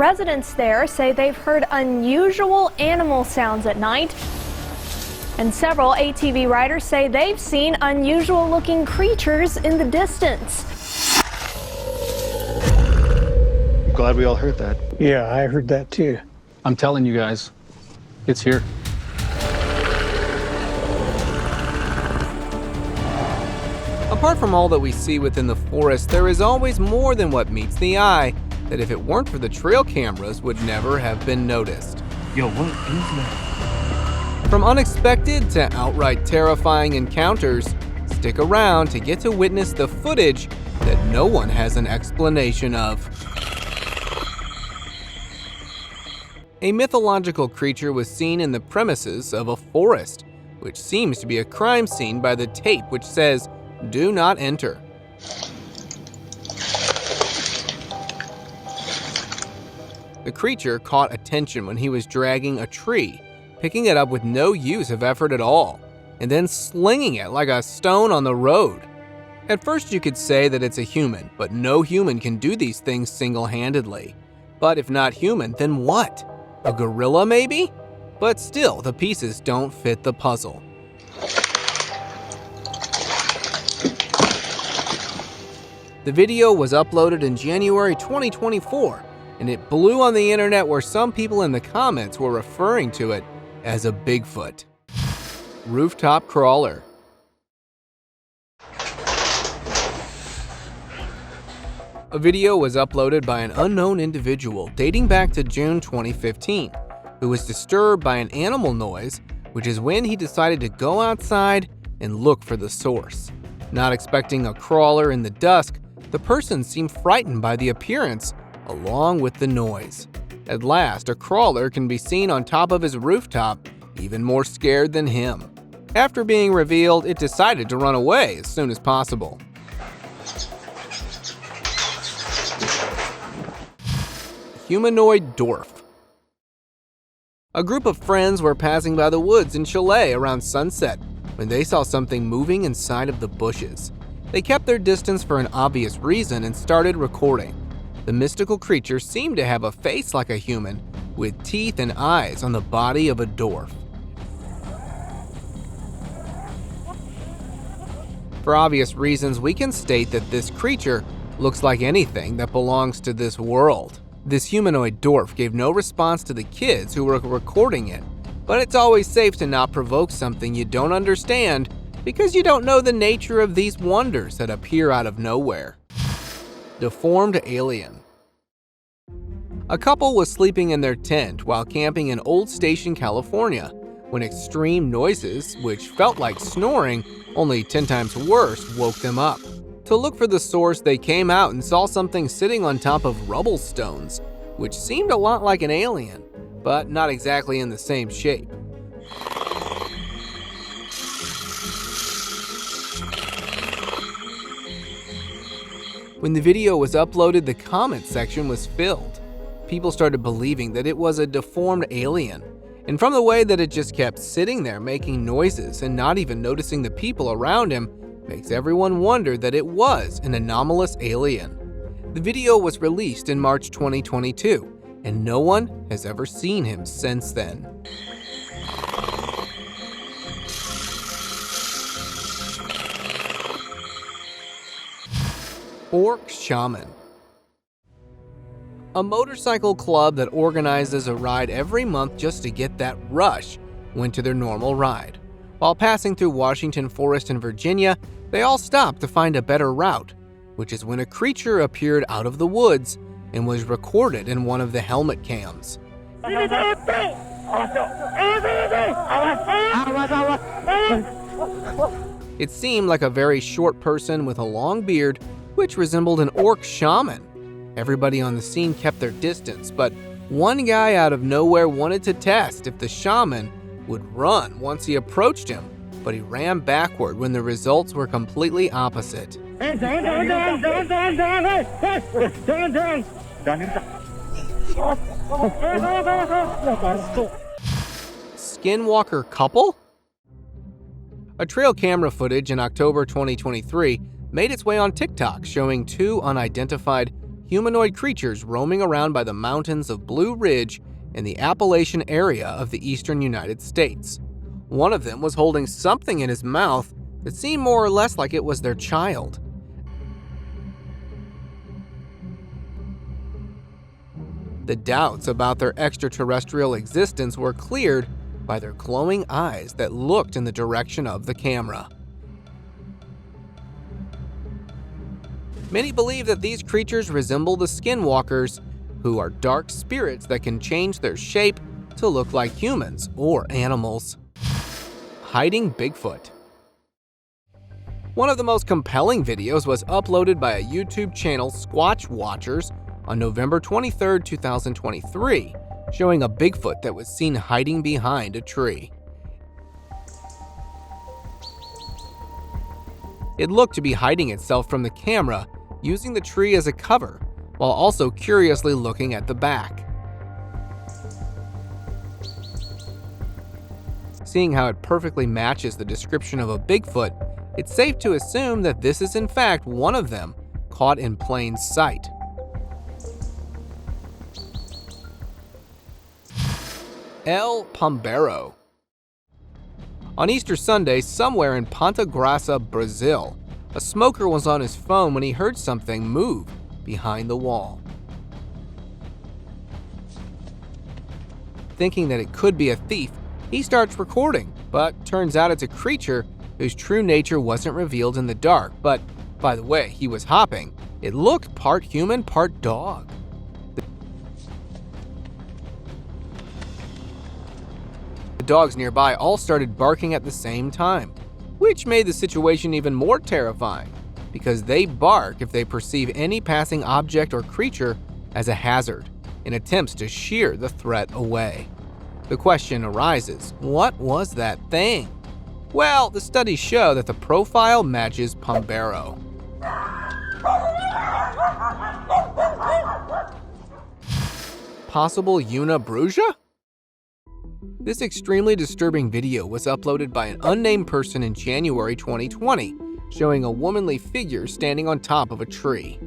Residents there say they've heard unusual animal sounds at night. And several ATV riders say they've seen unusual looking creatures in the distance. Glad we all heard that. Yeah, I heard that too. I'm telling you guys, it's here. Apart from all that we see within the forest, there is always more than what meets the eye that if it weren't for the trail cameras would never have been noticed. Yo, what is that? From unexpected to outright terrifying encounters, stick around to get to witness the footage that no one has an explanation of. A mythological creature was seen in the premises of a forest, which seems to be a crime scene by the tape which says, "Do not enter." The creature caught attention when he was dragging a tree, picking it up with no use of effort at all, and then slinging it like a stone on the road. At first you could say that it's a human, but no human can do these things single-handedly. But if not human, then what? A gorilla maybe? But still, the pieces don't fit the puzzle. The video was uploaded in January 2024, and it blew on the internet where some people in the comments were referring to it as a Bigfoot. Rooftop crawler. A video was uploaded by an unknown individual dating back to June 2015, who was disturbed by an animal noise, which is when he decided to go outside and look for the source. Not expecting a crawler in the dusk, the person seemed frightened by the appearance along with the noise. At last, a crawler can be seen on top of his rooftop, even more scared than him. After being revealed, it decided to run away as soon as possible. Humanoid dwarf. A group of friends were passing by the woods in Chile around sunset when they saw something moving inside of the bushes. They kept their distance for an obvious reason and started recording. The mystical creature seemed to have a face like a human, with teeth and eyes on the body of a dwarf. For obvious reasons, we can state that this creature looks like anything that belongs to this world. This humanoid dwarf gave no response to the kids who were recording it, but it's always safe to not provoke something you don't understand because you don't know the nature of these wonders that appear out of nowhere. Deformed alien. A couple was sleeping in their tent while camping in Old Station, California, when extreme noises, which felt like snoring, only 10 times worse, woke them up. To look for the source, they came out and saw something sitting on top of rubble stones, which seemed a lot like an alien, but not exactly in the same shape. When the video was uploaded, the comment section was filled. People started believing that it was a deformed alien, and from the way that it just kept sitting there making noises and not even noticing the people around him, makes everyone wonder that it was an anomalous alien. The video was released in March 2022, and no one has ever seen him since then. Orc Shaman. A motorcycle club that organizes a ride every month just to get that rush went to their normal ride. While passing through Washington Forest in Virginia, they all stopped to find a better route, which is when a creature appeared out of the woods and was recorded in one of the helmet cams. It seemed like a very short person with a long beard, which resembled an orc shaman. Everybody on the scene kept their distance, but one guy out of nowhere wanted to test if the shaman would run once he approached him, but he ran backward when the results were completely opposite. Skinwalker couple? A trail camera footage in October 2023 made its way on TikTok showing two unidentified humanoid creatures roaming around by the mountains of Blue Ridge in the Appalachian area of the eastern United States. One of them was holding something in his mouth that seemed more or less like it was their child. The doubts about their extraterrestrial existence were cleared by their glowing eyes that looked in the direction of the camera. Many believe that these creatures resemble the skinwalkers, who are dark spirits that can change their shape to look like humans or animals. Hiding Bigfoot. One of the most compelling videos was uploaded by a YouTube channel, Squatch Watchers, on November 23, 2023, showing a Bigfoot that was seen hiding behind a tree. It looked to be hiding itself from the camera, using the tree as a cover, while also curiously looking at the back. Seeing how it perfectly matches the description of a Bigfoot, it's safe to assume that this is in fact one of them, caught in plain sight. El Pombero. On Easter Sunday, somewhere in Ponta Grossa, Brazil, a smoker was on his phone when he heard something move behind the wall. Thinking that it could be a thief, he starts recording, but turns out it's a creature whose true nature wasn't revealed in the dark. But, by the way, he was hopping. It looked part human, part dog. The dogs nearby all started barking at the same time, which made the situation even more terrifying, because they bark if they perceive any passing object or creature as a hazard, in attempts to shear the threat away. The question arises, what was that thing? Well, the studies show that the profile matches Pombero. Possible Unabruja? This extremely disturbing video was uploaded by an unnamed person in January 2020, showing a womanly figure standing on top of a tree.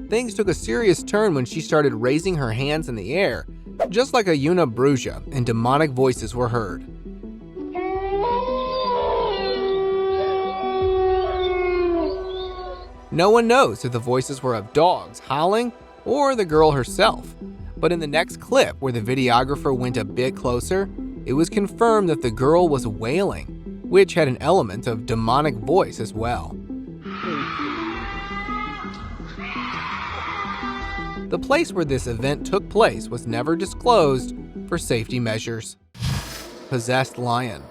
Things took a serious turn when she started raising her hands in the air, just like a Unabruja, and demonic voices were heard. No one knows if the voices were of dogs howling or the girl herself, but in the next clip where the videographer went a bit closer, it was confirmed that the girl was wailing, which had an element of demonic voice as well. The place where this event took place was never disclosed for safety measures. Possessed lion.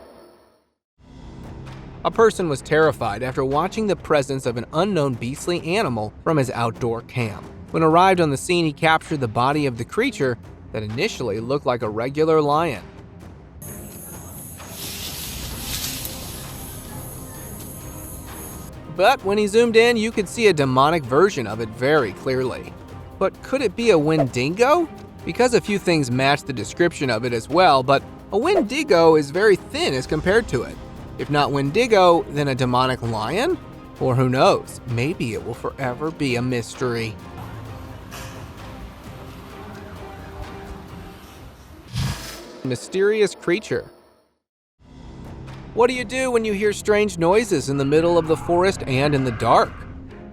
A person was terrified after watching the presence of an unknown beastly animal from his outdoor camp. When arrived on the scene, he captured the body of the creature that initially looked like a regular lion. But when he zoomed in, you could see a demonic version of it very clearly. But could it be a Wendigo? Because a few things match the description of it as well, but a Wendigo is very thin as compared to it. If not Wendigo, then a demonic lion? Or who knows, maybe it will forever be a mystery. Mysterious creature. What do you do when you hear strange noises in the middle of the forest and in the dark?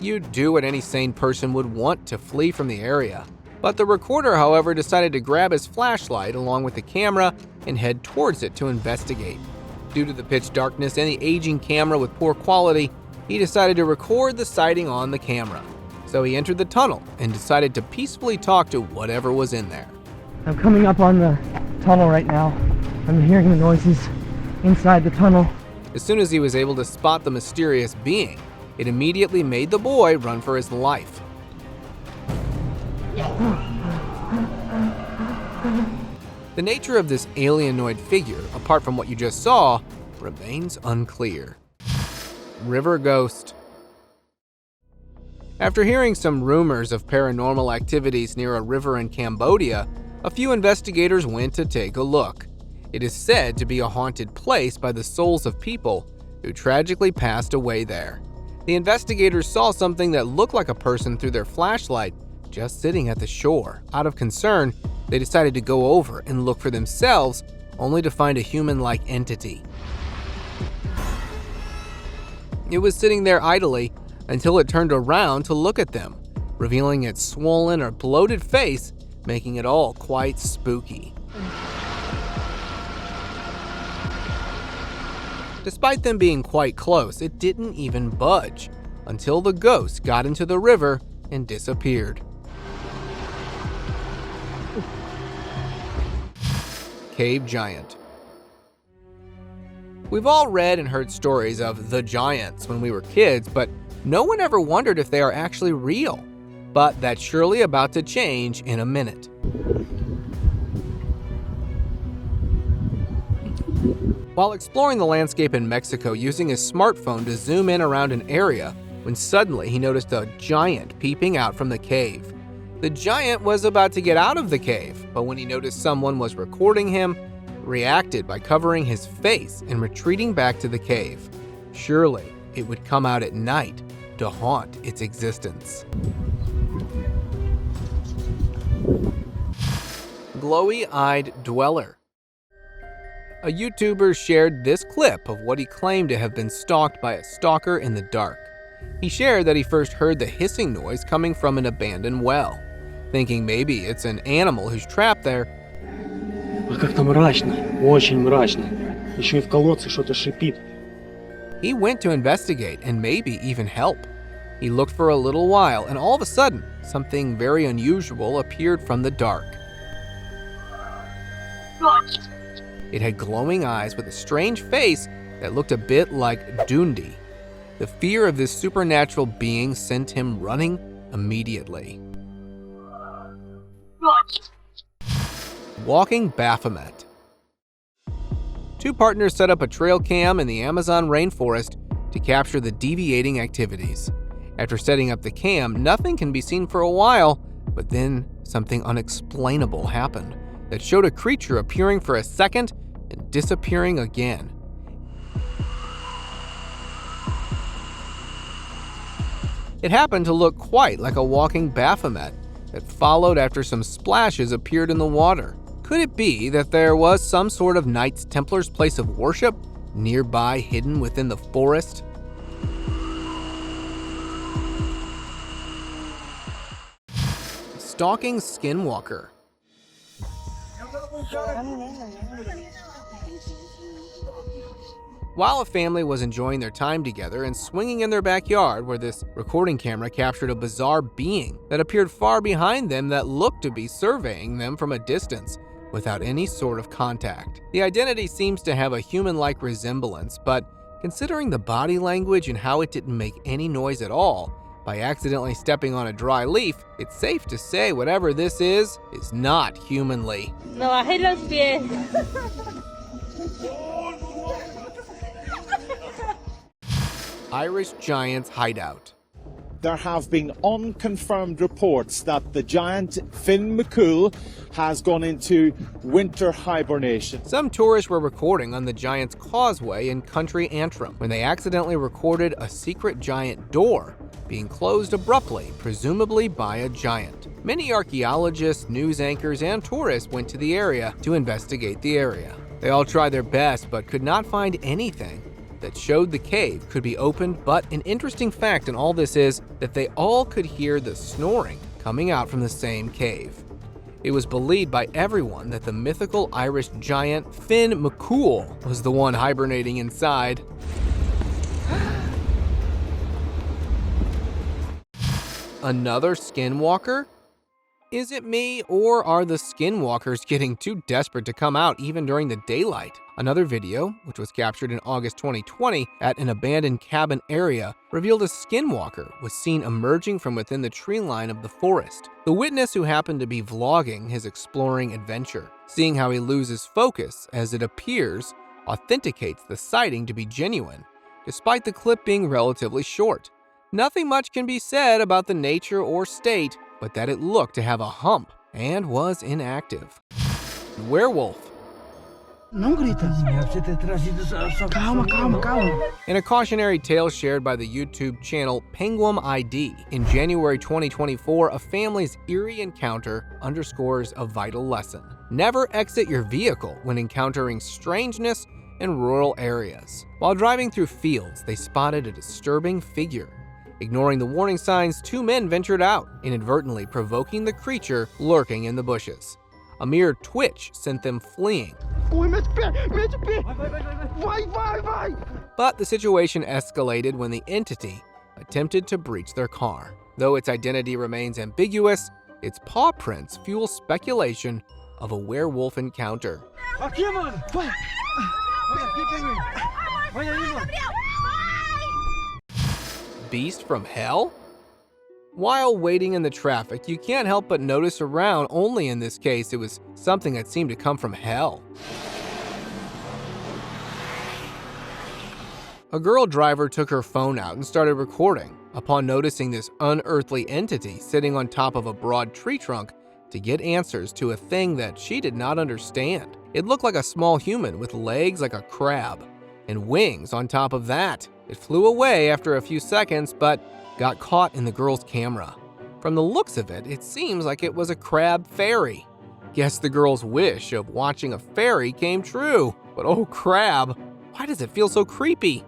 You do what any sane person would want to flee from the area. But the recorder, however, decided to grab his flashlight along with the camera and head towards it to investigate. Due to the pitch darkness and the aging camera with poor quality, he decided to record the sighting on the camera. So he entered the tunnel and decided to peacefully talk to whatever was in there. I'm coming up on the tunnel right now. I'm hearing the noises inside the tunnel. As soon as he was able to spot the mysterious being, it immediately made the boy run for his life. The nature of this alienoid figure, apart from what you just saw, remains unclear. River ghost. After hearing some rumors of paranormal activities near a river in Cambodia, a few investigators went to take a look. It is said to be a haunted place by the souls of people who tragically passed away there. The investigators saw something that looked like a person through their flashlight just sitting at the shore. Out of concern, they decided to go over and look for themselves, only to find a human-like entity. It was sitting there idly until it turned around to look at them, revealing its swollen or bloated face, making it all quite spooky. Despite them being quite close, it didn't even budge until the ghost got into the river and disappeared. Cave Giant. We've all read and heard stories of the giants when we were kids, but no one ever wondered if they are actually real. But that's surely about to change in a minute. While exploring the landscape in Mexico using his smartphone to zoom in around an area, when suddenly he noticed a giant peeping out from the cave. The giant was about to get out of the cave, but when he noticed someone was recording him, reacted by covering his face and retreating back to the cave. Surely it would come out at night to haunt its existence. Glowy-eyed dweller. A YouTuber shared this clip of what he claimed to have been stalked by a stalker in the dark. He shared that he first heard the hissing noise coming from an abandoned well, thinking maybe it's an animal who's trapped there. Как-то мрачно, очень мрачно. Еще и в колодце что-то шипит. He went to investigate and maybe even help. He looked for a little while, and all of a sudden, something very unusual appeared from the dark. It had glowing eyes with a strange face that looked a bit like Dundi. The fear of this supernatural being sent him running immediately. Walking Baphomet. Two partners set up a trail cam in the Amazon rainforest to capture the deviating activities. After setting up the cam, nothing can be seen for a while, but then something unexplainable happened that showed a creature appearing for a second and disappearing again. It happened to look quite like a walking Baphomet that followed after some splashes appeared in the water. Could it be that there was some sort of Knights Templar's place of worship nearby, hidden within the forest? Stalking Skinwalker. While a family was enjoying their time together and swinging in their backyard, where this recording camera captured a bizarre being that appeared far behind them that looked to be surveying them from a distance without any sort of contact. The identity seems to have a human-like resemblance, but considering the body language and how it didn't make any noise at all, by accidentally stepping on a dry leaf, it's safe to say whatever this is not humanly. Me bajé los pies. Irish Giant's hideout. There have been unconfirmed reports that the giant Finn McCool has gone into winter hibernation. Some tourists were recording on the Giant's Causeway in country Antrim when they accidentally recorded a secret giant door being closed abruptly, presumably by a giant. Many archaeologists, news anchors, and tourists went to the area to investigate the area. They all tried their best but could not find anything that showed the cave could be opened, but an interesting fact in all this is that they all could hear the snoring coming out from the same cave. It was believed by everyone that the mythical Irish giant Finn McCool was the one hibernating inside. Another skinwalker? Is it me, or are the skinwalkers getting too desperate to come out even during the daylight? Another video, which was captured in August 2020 at an abandoned cabin area, revealed a skinwalker was seen emerging from within the tree line of the forest. The witness, who happened to be vlogging his exploring adventure, seeing how he loses focus as it appears, authenticates the sighting to be genuine, despite the clip being relatively short. Nothing much can be said about the nature or state, but that it looked to have a hump and was inactive. Werewolf. Não grita. Calma, calma, calma. In a cautionary tale shared by the YouTube channel Penguin ID, in January 2024, a family's eerie encounter underscores a vital lesson. Never exit your vehicle when encountering strangeness in rural areas. While driving through fields, they spotted a disturbing figure. Ignoring the warning signs, two men ventured out, inadvertently provoking the creature lurking in the bushes. A mere twitch sent them fleeing. But the situation escalated when the entity attempted to breach their car. Though its identity remains ambiguous, its paw prints fuel speculation of a werewolf encounter. Beast from hell? While waiting in the traffic, you can't help but notice around, only in this case, it was something that seemed to come from hell. A girl driver took her phone out and started recording. Upon noticing this unearthly entity sitting on top of a broad tree trunk to get answers to a thing that she did not understand. It looked like a small human with legs like a crab and wings on top of that. It flew away after a few seconds, but got caught in the girl's camera. From the looks of it, it seems like it was a crab fairy. Guess the girl's wish of watching a fairy came true. But oh crab, why does it feel so creepy?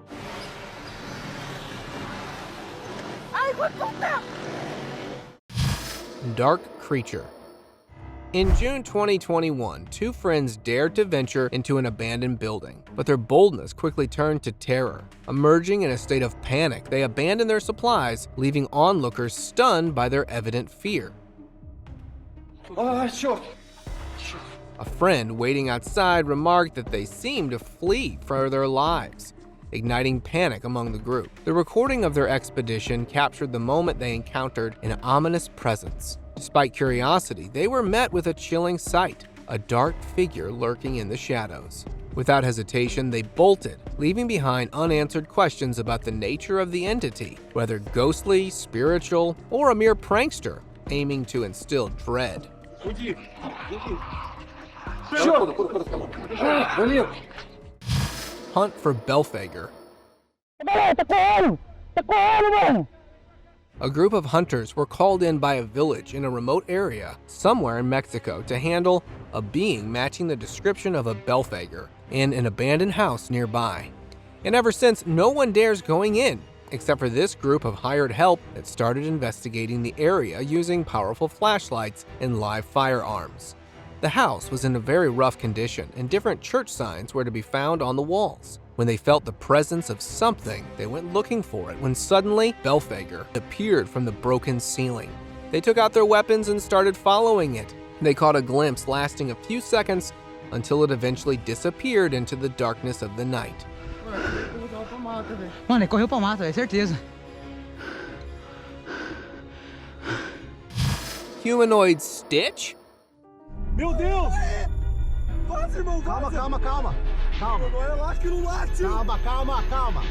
Dark creature. In June 2021, two friends dared to venture into an abandoned building, but their boldness quickly turned to terror. Emerging in a state of panic, they abandoned their supplies, leaving onlookers stunned by their evident fear. A friend waiting outside remarked that they seemed to flee for their lives, igniting panic among the group. The recording of their expedition captured the moment they encountered an ominous presence. Despite curiosity, they were met with a chilling sight, a dark figure lurking in the shadows. Without hesitation, they bolted, leaving behind unanswered questions about the nature of the entity, whether ghostly, spiritual, or a mere prankster aiming to instill dread. Hunt for Belphegor. A group of hunters were called in by a village in a remote area somewhere in Mexico to handle a being matching the description of a Belphegor in an abandoned house nearby. And ever since, no one dares going in, except for this group of hired help that started investigating the area using powerful flashlights and live firearms. The house was in a very rough condition, and different church signs were to be found on the walls. When they felt the presence of something, they went looking for it when suddenly Belphegor appeared from the broken ceiling. They took out their weapons and started following it. They caught a glimpse lasting a few seconds until it eventually disappeared into the darkness of the night. Mano, ele correu pra mato, é certeza. Humanoid Stitch? Meu Deus! Vaza, irmão, vaza! Calma. Relaxa que não late! Calma.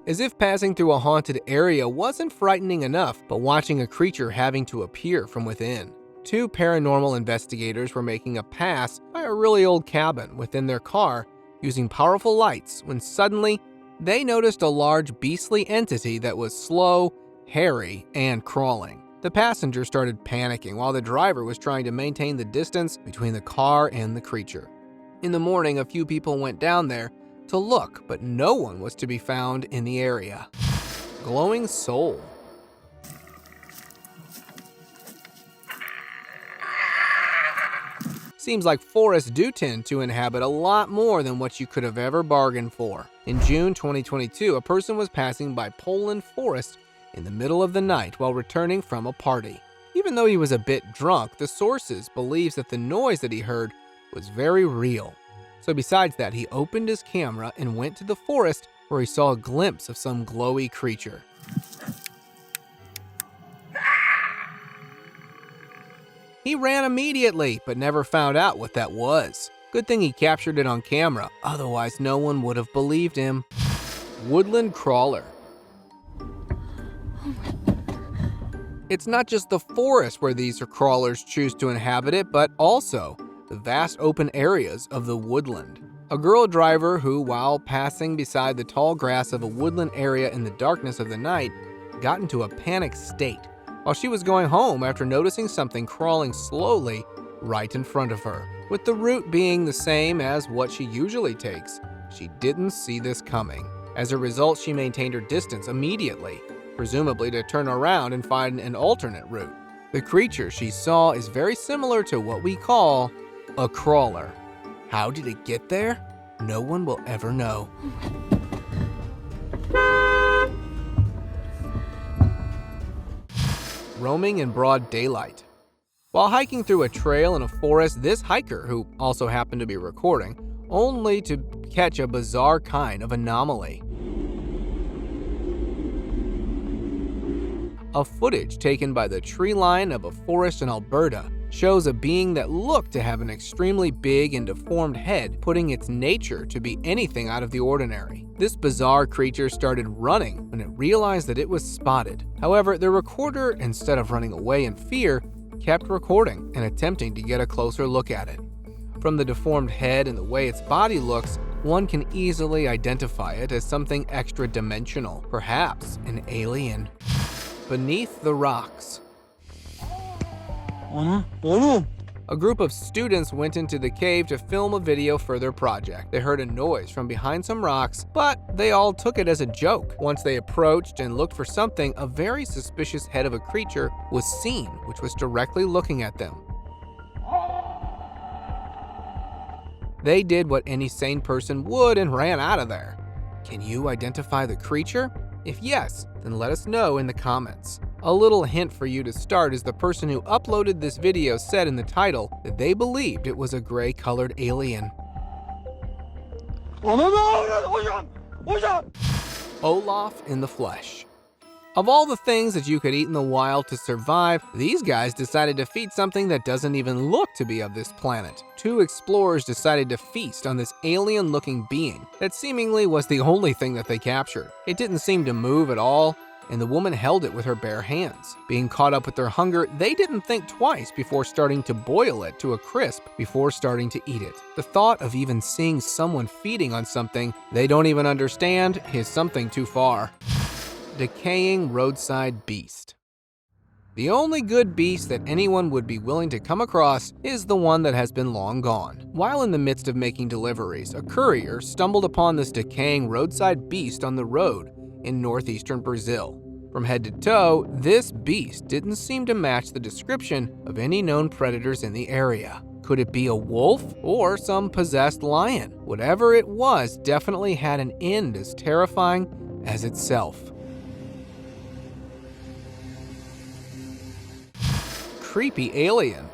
As if passing through a haunted area wasn't frightening enough, but watching a creature having to appear from within. Two paranormal investigators were making a pass by a really old cabin within their car using powerful lights when suddenly they noticed a large beastly entity that was slow, hairy, and crawling. The passenger started panicking while the driver was trying to maintain the distance between the car and the creature. In the morning, a few people went down there to look, but no one was to be found in the area. Glowing soul. Seems like forests do tend to inhabit a lot more than what you could have ever bargained for. In June 2022, a person was passing by Poland Forest in the middle of the night while returning from a party. Even though he was a bit drunk, the sources believes that the noise that he heard was very real. So besides that, he opened his camera and went to the forest where he saw a glimpse of some glowy creature. He ran immediately, but never found out what that was. Good thing he captured it on camera, otherwise no one would have believed him. Woodland crawler. It's not just the forest where these crawlers choose to inhabit it, but also the vast open areas of the woodland. A girl driver who, while passing beside the tall grass of a woodland area in the darkness of the night, got into a panicked state while she was going home after noticing something crawling slowly right in front of her. With the route being the same as what she usually takes, she didn't see this coming. As a result, she maintained her distance immediately, presumably to turn around and find an alternate route. The creature she saw is very similar to what we call a crawler. How did it get there? No one will ever know. Roaming in broad daylight. While hiking through a trail in a forest, this hiker, who also happened to be recording, only to catch a bizarre kind of anomaly. A footage taken by the tree line of a forest in Alberta shows a being that looked to have an extremely big and deformed head, putting its nature to be anything out of the ordinary. This bizarre creature started running when it realized that it was spotted. However, the recorder, instead of running away in fear, kept recording and attempting to get a closer look at it. From the deformed head and the way its body looks, one can easily identify it as something extra-dimensional, perhaps an alien. Beneath the rocks. A group of students went into the cave to film a video for their project. They heard a noise from behind some rocks, but they all took it as a joke. Once they approached and looked for something, a very suspicious head of a creature was seen, which was directly looking at them. They did what any sane person would and ran out of there. Can you identify the creature? If yes, then let us know in the comments. A little hint for you to start is the person who uploaded this video said in the title that they believed it was a gray-colored alien. Olaf in the flesh. Of all the things that you could eat in the wild to survive, these guys decided to feed something that doesn't even look to be of this planet. Two explorers decided to feast on this alien-looking being that seemingly was the only thing that they captured. It didn't seem to move at all, and the woman held it with her bare hands. Being caught up with their hunger, they didn't think twice before starting to boil it to a crisp before starting to eat it. The thought of even seeing someone feeding on something they don't even understand is something too far. Decaying roadside beast. The only good beast that anyone would be willing to come across is the one that has been long gone. While in the midst of making deliveries, a courier stumbled upon this decaying roadside beast on the road in northeastern Brazil. From head to toe, this beast didn't seem to match the description of any known predators in the area. Could it be a wolf or some possessed lion? Whatever it was definitely had an end as terrifying as itself. Creepy alien.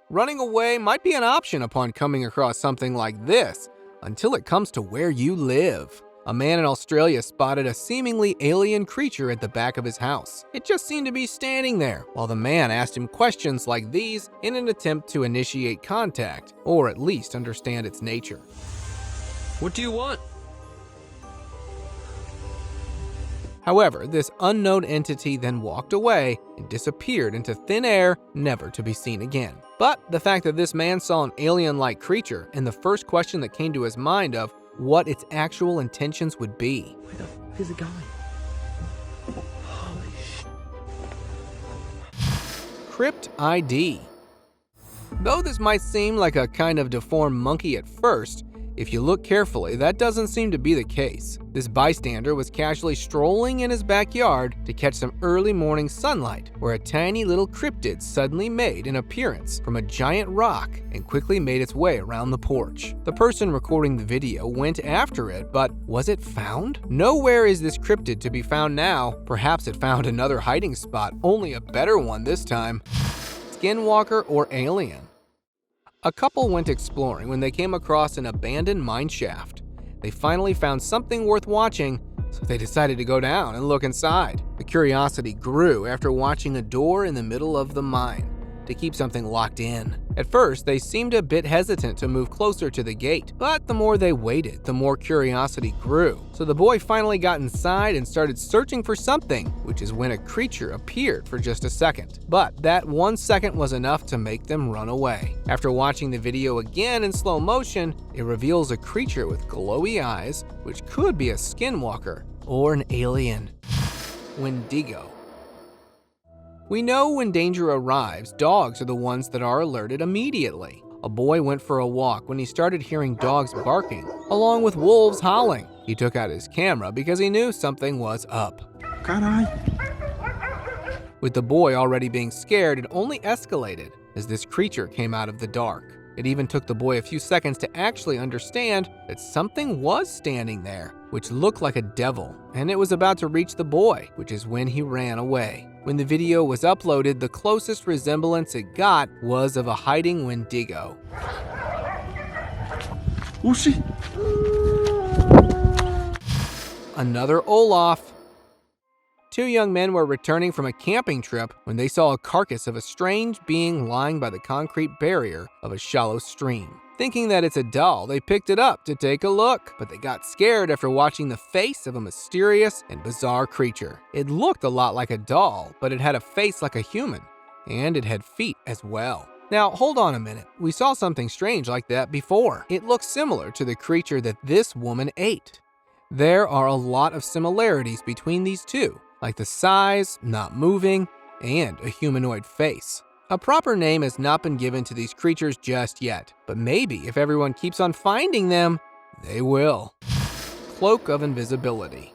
Running away might be an option upon coming across something like this, until it comes to where you live. A man in Australia spotted a seemingly alien creature at the back of his house. It just seemed to be standing there, while the man asked him questions like these in an attempt to initiate contact, or at least understand its nature. What do you want? However, this unknown entity then walked away and disappeared into thin air, never to be seen again. But the fact that this man saw an alien-like creature, and the first question that came to his mind of what its actual intentions would be. Where the f is it going? Holy shit. Crypt ID. Though this might seem like a kind of deformed monkey at first, if you look carefully, that doesn't seem to be the case. This bystander was casually strolling in his backyard to catch some early morning sunlight, where a tiny little cryptid suddenly made an appearance from a giant rock and quickly made its way around the porch. The person recording the video went after it, but was it found? Nowhere is this cryptid to be found now. Perhaps it found another hiding spot, only a better one this time. Skinwalker or alien? A couple went exploring when they came across an abandoned mine shaft. They finally found something worth watching, so they decided to go down and look inside. The curiosity grew after watching a door in the middle of the mine. to keep something locked in. At first, they seemed a bit hesitant to move closer to the gate, but the more they waited, the more curiosity grew. So the boy finally got inside and started searching for something, which is when a creature appeared for just a second. But that 1 second was enough to make them run away. After watching the video again in slow motion, it reveals a creature with glowy eyes, which could be a skinwalker or an alien. Wendigo. We know when danger arrives, dogs are the ones that are alerted immediately. A boy went for a walk when he started hearing dogs barking, along with wolves howling. He took out his camera because he knew something was up. With the boy already being scared, it only escalated as this creature came out of the dark. It even took the boy a few seconds to actually understand that something was standing there, which looked like a devil, and it was about to reach the boy, which is when he ran away. When the video was uploaded, the closest resemblance it got was of a hiding Wendigo. Another Olaf. Two young men were returning from a camping trip when they saw a carcass of a strange being lying by the concrete barrier of a shallow stream. Thinking that it's a doll, they picked it up to take a look, but they got scared after watching the face of a mysterious and bizarre creature. It looked a lot like a doll, but it had a face like a human, and it had feet as well. Now, hold on a minute. We saw something strange like that before. It looks similar to the creature that this woman ate. There are a lot of similarities between these two, like the size, not moving, and a humanoid face. A proper name has not been given to these creatures just yet, but maybe if everyone keeps on finding them, they will. Cloak of Invisibility.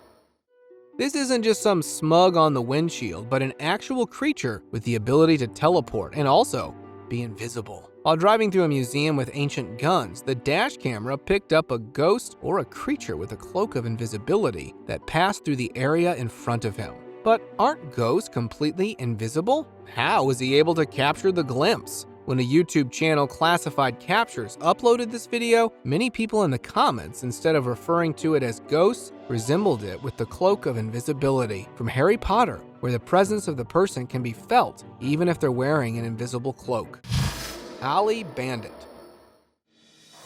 This isn't just some smug on the windshield, but an actual creature with the ability to teleport and also be invisible. While driving through a museum with ancient guns, the dash camera picked up a ghost or a creature with a cloak of invisibility that passed through the area in front of him. But aren't ghosts completely invisible? How was he able to capture the glimpse? When a YouTube channel Classified Captures uploaded this video, many people in the comments, instead of referring to it as ghosts, resembled it with the Cloak of Invisibility from Harry Potter, where the presence of the person can be felt even if they're wearing an invisible cloak. Alley Bandit.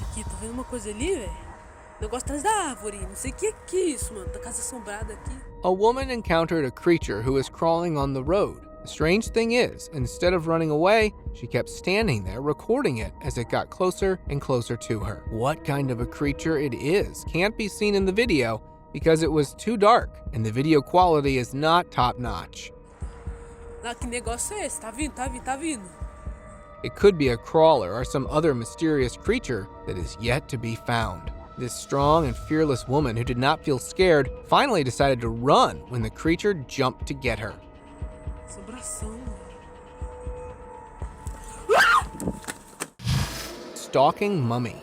Aqui, tá vendo uma coisa ali, velho? Negócio atrás da árvore. Não sei o que é isso, mano. Tá casa assombrada aqui. A woman encountered a creature who was crawling on the road. The strange thing is, instead of running away, she kept standing there recording it as it got closer and closer to her. What kind of a creature it is can't be seen in the video because it was too dark and the video quality is not top-notch. Ah, que negócio é esse? Tá vindo, tá vindo, tá vindo. It could be a crawler or some other mysterious creature that is yet to be found. This strong and fearless woman who did not feel scared finally decided to run when the creature jumped to get her. Assombração. Stalking mummy.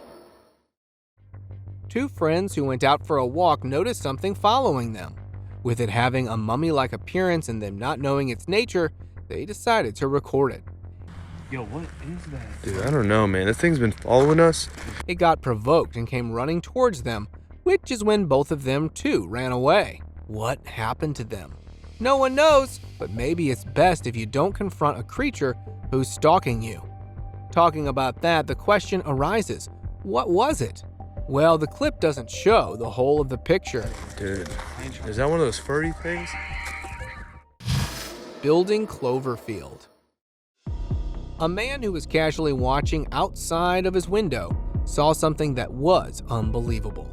Two friends who went out for a walk noticed something following them. With it having a mummy-like appearance and them not knowing its nature, they decided to record it. Yo, what is that? Dude, I don't know, man. This thing's been following us. It got provoked and came running towards them, which is when both of them too ran away. What happened to them? No one knows, but maybe it's best if you don't confront a creature who's stalking you. Talking about that, the question arises, what was it? Well, the clip doesn't show the whole of the picture. Dude, is that one of those furry things? Building Cloverfield. A man who was casually watching outside of his window saw something that was unbelievable.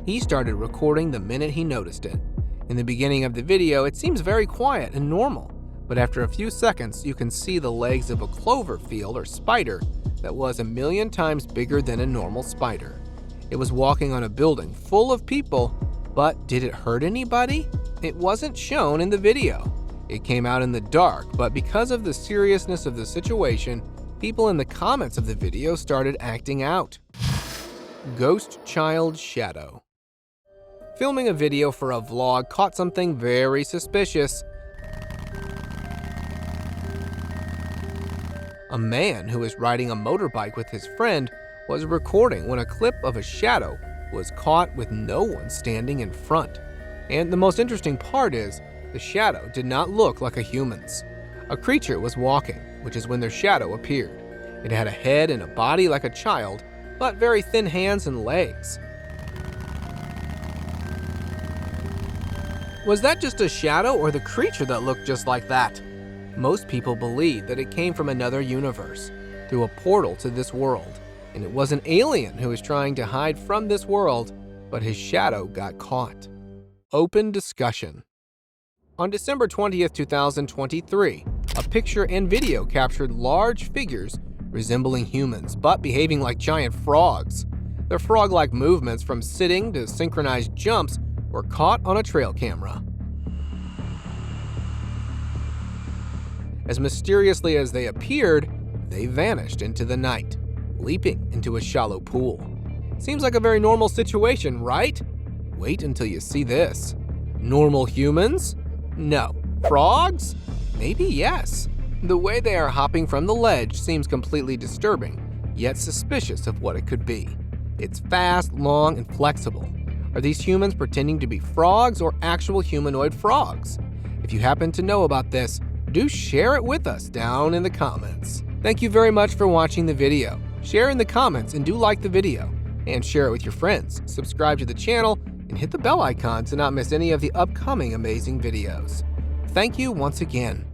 He started recording the minute he noticed it. In the beginning of the video, it seems very quiet and normal, but after a few seconds, you can see the legs of a cloverfield or spider that was 1,000,000 times bigger than a normal spider. It was walking on a building full of people, but did it hurt anybody? It wasn't shown in the video. It came out in the dark, but because of the seriousness of the situation, people in the comments of the video started acting out. Ghost Child Shadow. Filming a video for a vlog caught something very suspicious. A man who was riding a motorbike with his friend was recording when a clip of a shadow was caught with no one standing in front. And the most interesting part is, The shadow did not look like a human's. A creature was walking, which is when their shadow appeared. It had a head and a body like a child, but very thin hands and legs. Was that just a shadow or the creature that looked just like that? Most people believe that it came from another universe, through a portal to this world, and it was an alien who was trying to hide from this world, but his shadow got caught. Open discussion. On December 20th, 2023, a picture and video captured large figures resembling humans, but behaving like giant frogs. Their frog-like movements from sitting to synchronized jumps were caught on a trail camera. As mysteriously as they appeared, they vanished into the night, leaping into a shallow pool. Seems like a very normal situation, right? Wait until you see this. Normal humans? No. Frogs? Maybe yes. The way they are hopping from the ledge seems completely disturbing, yet suspicious of what it could be. It's fast, long, and flexible. Are these humans pretending to be frogs or actual humanoid frogs? If you happen to know about this, do share it with us down in the comments. Thank you very much for watching the video. Share in the comments and do like the video. And share it with your friends. Subscribe to the channel and hit the bell icon to not miss any of the upcoming amazing videos. Thank you once again.